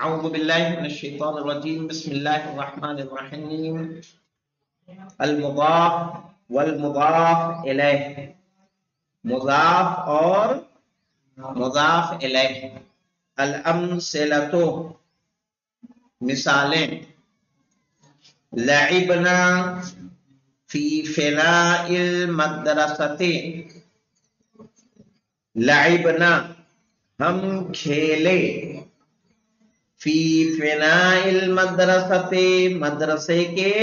اعوذ باللہ من الشیطان الرجیم بسم اللہ الرحمن الرحیم المضاف والمضاف الیہ، مضاف اور مضاف الیہ. الامثلۃ مثالیں، لعبنا فی فناء المدرسۃ، لعبنا ہم کھیلے، فی فناء المدرسۃ مدرسے کے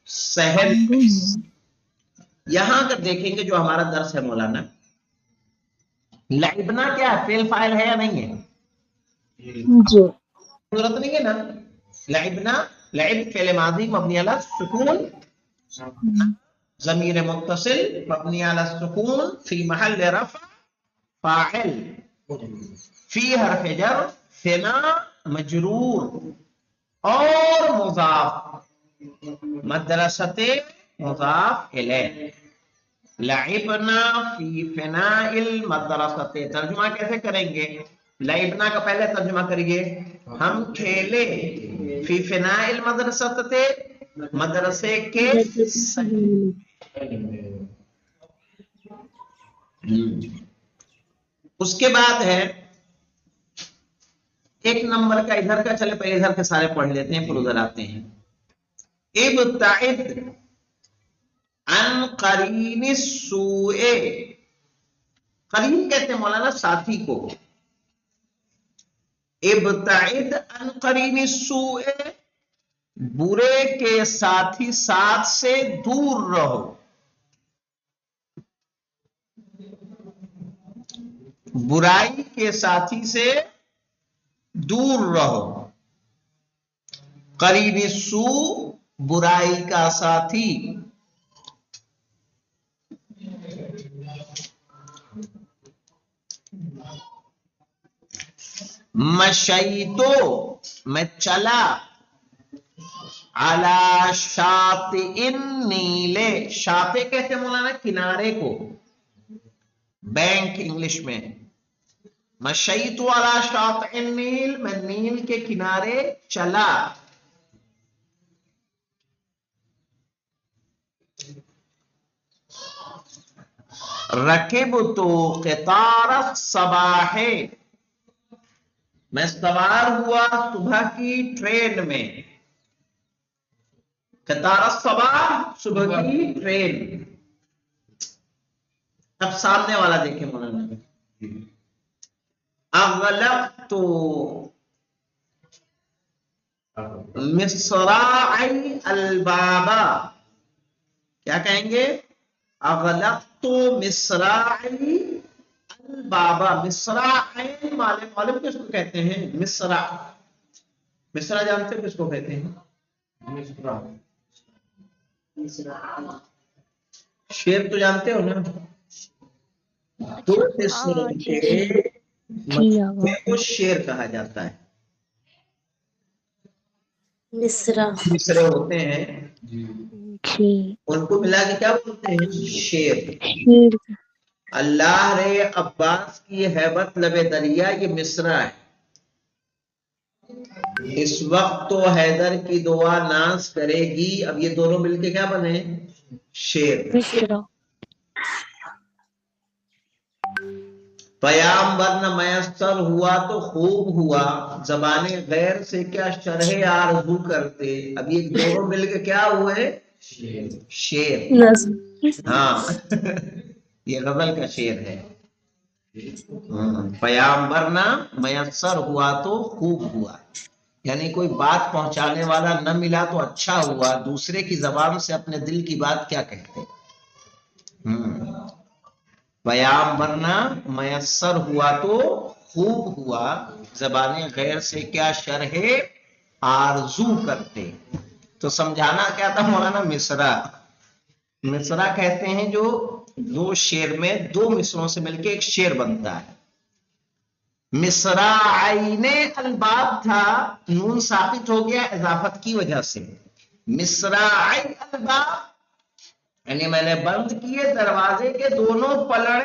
صحن. یہاں اگر دیکھیں گے جو ہمارا درس ہے مولانا، لعبنا کیا ہے؟ فعل فاعل ہے یا نہیں ہے؟ جی ضرورت نہیں ہے نا. لعبنا لعب فعل ماضی مبنی علی السکون، ضمیر متصل مبنی علی السکون فی محل رفع فاعل، فی حرف جر، فنا مجرور، اور مضاف مدرسۃ مضاف الیہ. لعبنا فی فناء المدرسۃ، ترجمہ کیسے کریں گے؟ لعبنا کا پہلے ترجمہ کریے، ہم کھیلے، فی فناء المدرسۃ مدرسے کے اس کے بعد ہے ایک نمبر کا ادھر کا، چلے پہلے ادھر کے سارے پڑھ لیتے ہیں پھر ادھر آتے ہیں. ابتعد عن قرین السوء، قرین کہتے ہیں مولانا ساتھی کو. ابتعد عن قرین السوء، برے کے ساتھی ساتھ سے دور رہو. برائی کے ساتھی سے دور رہو. قرین السوء برائی کا ساتھی. مشیتو میں چلا، علی شاطئ النیل، شاطئ کہتے ہیں مولانا کنارے کو، بینک انگلش میں. مشیتو علی شاطئ النیل، میں نیل کے کنارے چلا. رکبتو قطار الصباح، میں سوار ہوا صبح کی ٹرین میں. قطار الصباح صبح کی ٹرین. اب سامنے والا دیکھیں مولانا، اغلقت مصراعی الباب، کیا کہیں گے؟ اغلقت مصراعی الباب. مصراعین معلوم کس کو کہتے ہیں؟ مصرع. مصرع جانتے کس کو کہتے ہیں؟ شیر تو جانتے ہو نا، دو مصروں کے مجموعے کو شیر کہا جاتا ہے. مصرے ہوتے ہیں ان کو ملا کے کیا بولتے ہیں؟ شیر. اللہ رے عباس کی ہیبت لب دریا، یہ مصرع ہے. اس وقت تو حیدر کی دعا ناز کرے گی، اب یہ دونوں مل کے کیا بنے؟ شیر. پیامبر نہ میسر ہوا تو خوب ہوا، زبان غیر سے کیا شرح آرزو کرتے. اب یہ دونوں مل کے کیا ہوئے؟ شیر. ہاں یہ غزل کا شعر ہے. پیامبر نہ میسر ہوا تو خوب ہوا، یعنی کوئی بات پہنچانے والا نہ ملا تو اچھا ہوا. دوسرے کی زبان سے اپنے دل کی بات کیا کہتے. پیامبر نہ میسر ہوا تو خوب ہوا، زبان غیر سے کیا شرح آرزو کرتے. تو سمجھانا کیا تھا مولانا؟ مصرع. مصرع کہتے ہیں جو دو شعر میں دو مصروں سے مل کے ایک شعر بنتا ہے. مصراعین الباب تھا، نون ساقط ہو گیا اضافت کی وجہ سے. مصراعی الباب یعنی میں نے بند کیے دروازے کے دونوں پلڑے.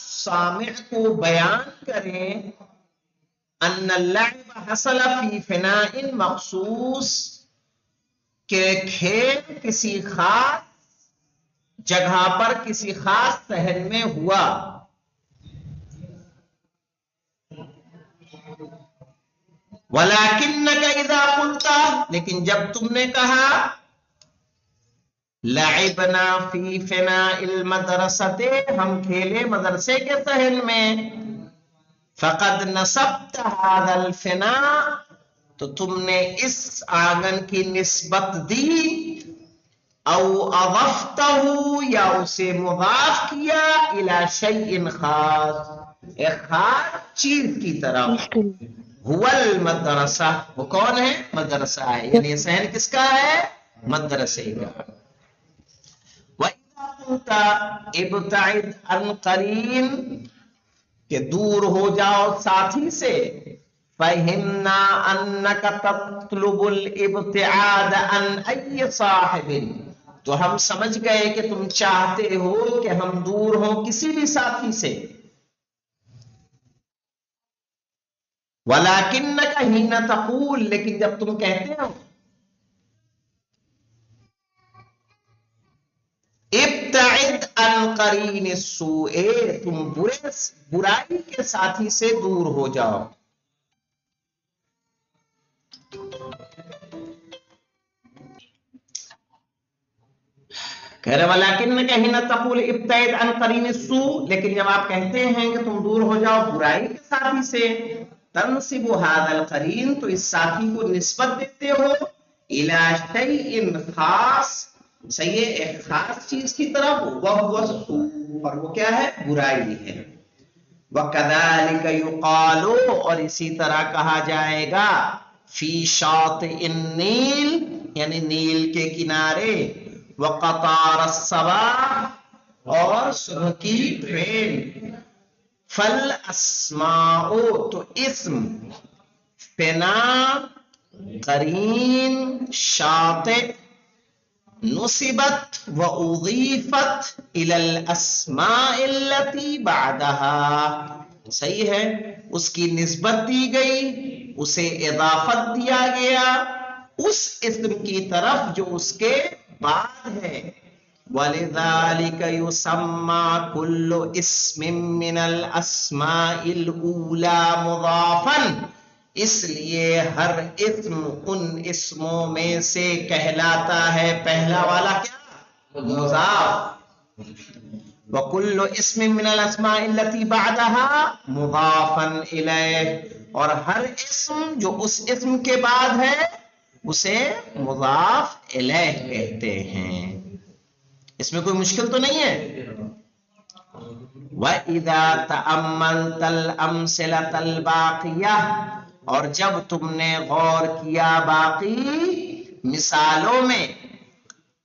سامع کو بیان کریں ان اللعب حصل فی فناء مخصوص، کہ کھیل کسی خاص جگہ پر کسی خاص صحن میں ہوا، وَلَكِنَّكَ إِذَا قُلْتَ، لیکن جب تم نے کہا لعبنا فی فناء المدرسۃ، ہم کھیلے مدرسے کے صحن میں، فقد نسبت هذا الفناء، تو تم نے اس آنگن کی نسبت دی، او اضفتہ، یا اسے مضاف کیا، الی شیء خاص، ایک خاص چیز کی طرف، هو المدرسہ، وہ کون ہے؟ مدرسہ ہے، یعنی یہ صحن کس کا ہے؟ مدرسے کا۔ وَإِذَا قُلْتَ ابْتَعِدْ عَنْ قَرِينٍ، کہ دور ہو جاؤ ساتھی سے، فَهِمْنَا أَنَّكَ تَطْلُبُ الْإِبْتِعَادَ عَنْ أَيِّ صَاحِبٍ، تو ہم سمجھ گئے کہ تم چاہتے ہو کہ ہم دور ہوں کسی بھی ساتھی سے، وَلَكِنَّكَ حِينَ تَقُولُ، لیکن جب تم کہتے ہو ابتعد عن قرین السوء، تم برائی کے ساتھی سے دور ہو جاؤ، کہہ رہے وَلَكِنَّكَ حِينَ تَقُولُ ابْتَعِدْ عَنْ قَرِينِ السُّوءِ، لیکن جب آپ کہتے ہیں کہ تم دور ہو جاؤ برائی کے ساتھی سے، تنصب هذا القرین، تو اس ساتھی کو نسبت دیتے ہو الی شیء خاص، صحیح ہے، ایک خاص چیز کی طرف، وَهُوَ السُّوء، اور وہ کیا ہے؟ برائی ہے۔ وَكَذَلِكَ يُقَالُ، اور اسی طرح کہا جائے گا، فی شاطئ النیل، یعنی نیل کے کنارے، وَقَطَارَ الصَّبَاحِ، اور صبح کی ٹرین، فَالْأَسْمَاءُ، تو اسم، فنا، قرین، شاطئ، نصبت وَأُضِيفَتْ إِلَى الْأَسْمَاءِ الَّتِي بَعْدَهَا، صحیح ہے، اس کی نسبت دی گئی، اسے اضافت دیا گیا اس اسم کی طرف جو اس کے بعد ہے، وَلِذَلِكَ يُسَمَّى كُلُّ اسم من الاسماء الاولى مضافا، اس لیے ہر اسم ان اسموں میں سے کہلاتا ہے پہلا والا کیا؟ مضاف، وَكُلُّ اسم من الاسماء التي بعدها مضافا الیہ، اور ہر اسم جو اس اسم کے بعد ہے اسے مضاف الیہ کہتے ہیں، اس میں کوئی مشکل تو نہیں ہے۔ وَإِذَا تَأَمَّلْتَ الْأَمْثِلَةَ الْبَاقِيَةَ، اور جب تم نے غور کیا باقی مثالوں میں،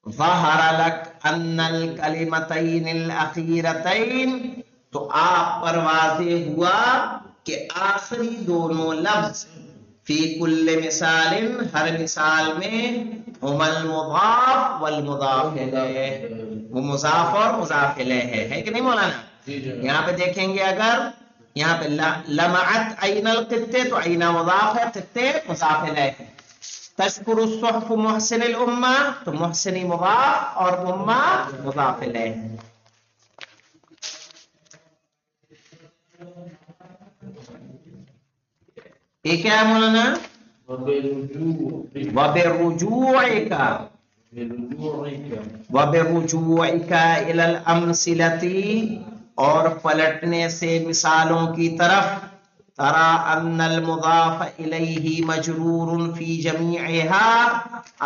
ظَهَرَ لَكَ أَنَّ الْكَلِمَتَيْنِ الْأَخِيرَتَيْنِ، تو آپ پر واضح ہوا کہ آخری دونوں لفظ، فی کل مثال، ہر مثال میں، ہم المضاف والمضاف الیہ، وہ مضاف اور مضاف الیہ ہے کہ نہیں مولانا؟ یہاں پہ دیکھیں گے، اگر یہاں پہ لمعت عین القطے، تو عین مضاف ہے، قطے مضاف الیہ ہے، تشکر الصحف محسن الامہ، تو محسنی مضاف اور امہ مضاف الیہ ہے۔ یہ کیا ہے مولانا؟ وَبِرُجُوعِكَ إِلَى الْأَمْثِلَةِ، اور پلٹنے سے مثالوں کی طرف، تَرَى أَنَّ الْمُضَافَ إِلَيْهِ مَجْرُورٌ فِي جَمِيعِهَا،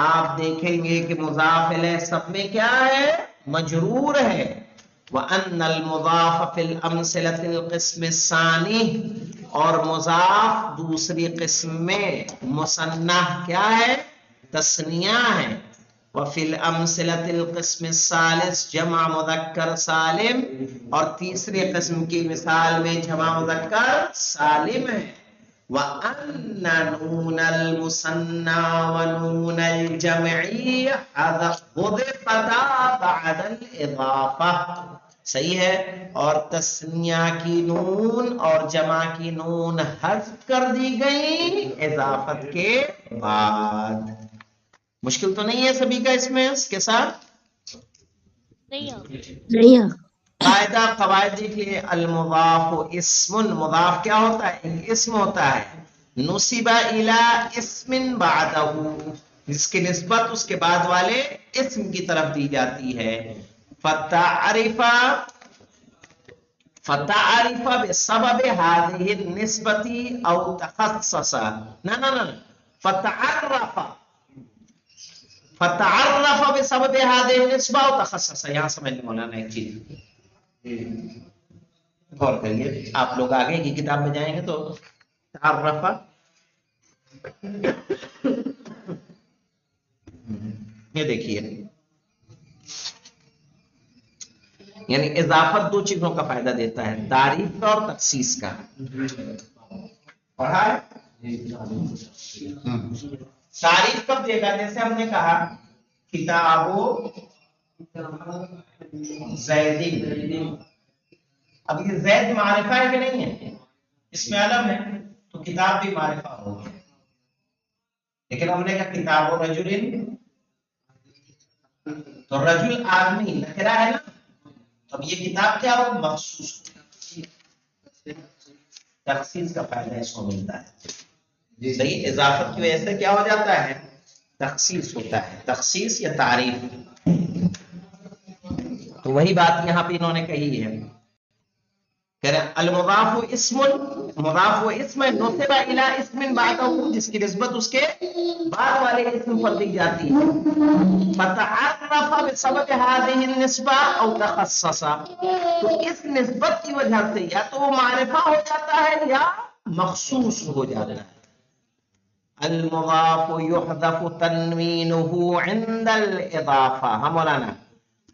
آپ دیکھیں گے کہ مضاف الیہ سب میں کیا ہے؟ مجرور ہے، وَأَنَّ الْمُضَافَ فِي الْأَمْثِلَةِ الْقِسْمِ الثَّانِي، اور مضاف دوسری قسم میں مثنیٰ کیا ہے؟ تثنیہ ہے، وَفِي الْأَمْثِلَةِ الْقِسْمِ الثَّالِثِ جمع مذکر سالم، اور تیسری قسم کی مثال میں جمع مذکر سالم ہے، وَأَنَّ نُونَ الْمُثَنَّى وَنُونَ الْجَمْعِ حُذِفَتَا بَعْدَ الْإِضَافَةِ، صحیح ہے. اور تسنیہ کی نون اور جمع کی نون حذف کر دی گئی اضافت کے بعد. مشکل تو نہیں ہے سبھی کا اس میں اس کے ساتھ؟ نہیں. قاعدہ قواعد دیکھیے. المضاف اسم، مضاف کیا ہوتا ہے؟ ایک اسم ہوتا ہے. نصب الی اسم بعدہ، جس کی نسبت اس کے بعد والے اسم کی طرف دی جاتی ہے. فتعرف بسبب هذه النسبة او تخصص، فتعرف بسبب هذه النسبة او تخصص. یہاں سمجھ لیں مولانا ایک چیز غور کریے. آپ لوگ آگے کی کتاب میں جائیں گے تو تعرف، یہ دیکھیے، یعنی اضافت دو چیزوں کا فائدہ دیتا ہے، تعریف کا اور تخصیص کا. پڑھا ہے؟ تعریف کب دے گا؟ جیسے ہم نے کہا کتابو زید. اب یہ زید معرفہ ہے کہ نہیں ہے؟ اس میں علم ہے تو کتاب بھی معرفہ ہوگا. لیکن ہم نے کہا کتاب رجل، تو رجل آدمی نکرہ ہے نا، اب یہ کتاب کیا ہو؟ مخصوص. تخصیص کا فائدہ اس کو ملتا ہے. صحیح، اضافت کی وجہ سے کیا ہو جاتا ہے؟ تخصیص ہوتا ہے. تخصیص یا تعریف. تو وہی بات یہاں پہ انہوں نے کہی ہے. کہہ رہے المضاف اسم، مضاف و اسم نصب الی اسم بعدہ، جس کی نسبت اس کے بعد والے اسم پر دی جاتی ہے. فتعرف بسبب هذه النسبة او تخصص، تو اس نسبت کی وجہ سے یا تو وہ معرفہ ہو جاتا ہے یا مخصوص ہو جاتا ہے. المضاف يحذف تنوینه عند الاضافہ. ہم مولانا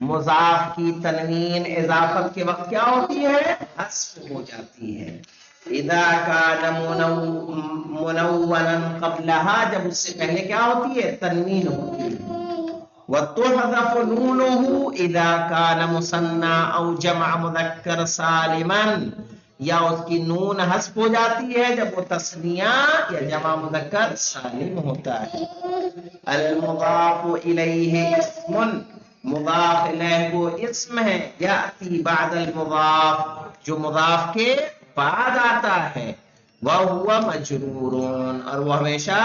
مضاف کی تنوین اضافت کے وقت کیا ہوتی ہے؟ حذف ہو جاتی ہے. اذا كان منونا قبلها، جب اس سے پہلے کیا ہوتی ہے؟ تنوین ہوتی ہے. وتحذف نونه اذا كان مثنى او جمع مذکر سالما، یا اس کی نون حذف ہو جاتی ہے جب وہ تثنیہ یا جمع مذکر سالم ہوتا ہے. المضاف الیہ اسم، مضاف الیہ وہ اسم ہے، یاتی بعد المضاف، جو مضاف کے بعد آتا ہے. وہو مجرور، اور وہ ہمیشہ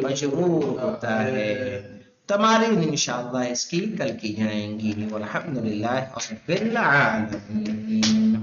مجرور ہوتا ہے. تمارین انشاءاللہ اس کی کل کی جائیں گی. والحمدللہ رب العالمین.